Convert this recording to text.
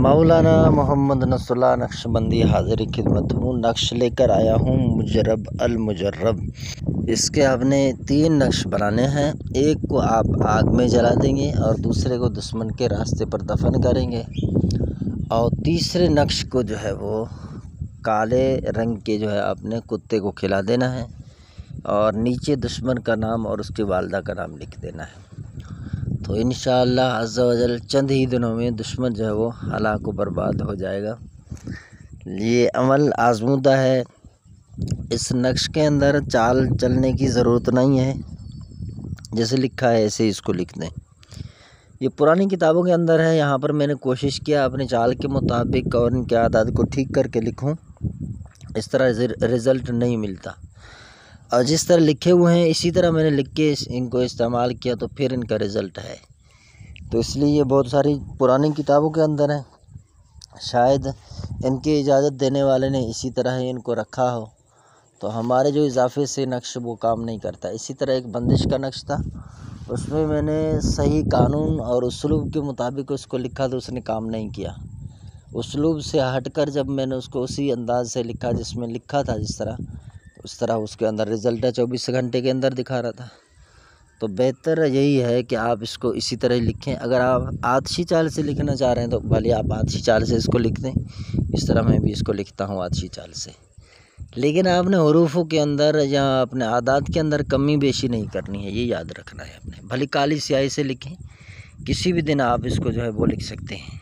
मौलाना Mohammad Nasrallah Naqshbandi हाज़िर खिदमत हूँ। नक्श लेकर आया हूँ मुजर्रब अल मुजर्रब। इसके आपने 3 नक्श बनाने हैं। एक को आप आग में जला देंगे और दूसरे को दुश्मन के रास्ते पर दफन करेंगे और तीसरे नक्श को जो है वो काले रंग के जो है आपने कुत्ते को खिला देना है और नीचे दुश्मन का नाम और उसकी वालदा का नाम लिख देना है। तो इंशाअल्लाह अज़्ज़ा वजल चंद ही दिनों में दुश्मन जो है वो हलाक व बर्बाद हो जाएगा। ये अमल आज़मूदा है। इस नक्श के अंदर चाल चलने की ज़रूरत नहीं है, जैसे लिखा है ऐसे इसको लिख दें। ये पुरानी किताबों के अंदर है। यहाँ पर मैंने कोशिश किया अपने चाल के मुताबिक और इनके आदात को ठीक करके लिखूं। इस तरह रिज़ल्ट नहीं मिलता और जिस तरह लिखे हुए हैं इसी तरह मैंने लिख के इनको इस्तेमाल किया तो फिर इनका रिज़ल्ट है। तो इसलिए ये बहुत सारी पुरानी किताबों के अंदर है। शायद इनकी इजाज़त देने वाले ने इसी तरह ही इनको रखा हो, तो हमारे जो इजाफे से नक्श वो काम नहीं करता। इसी तरह एक बंदिश का नक्श था, उसमें मैंने सही कानून और उस्लूब के मुताबिक उसको लिखा तो उसने काम नहीं किया। उस्लूब से हटकर जब मैंने उसको उसी अंदाज से लिखा जिसमें लिखा था जिस तरह, उस तरह उसके अंदर रिज़ल्ट 24 घंटे के अंदर दिखा रहा था। तो बेहतर यही है कि आप इसको इसी तरह ही लिखें। अगर आप आतिशी चाल से लिखना चाह रहे हैं तो भले आप आतिशी चाल से इसको लिख दें। इस तरह मैं भी इसको लिखता हूँ आतिशी चाल से। लेकिन आपने हुरूफ़ों के अंदर या अपने आदात के अंदर कमी बेशी नहीं करनी है, ये याद रखना है अपने। भले काली स्याही से लिखें, किसी भी दिन आप इसको जो है वो लिख सकते हैं।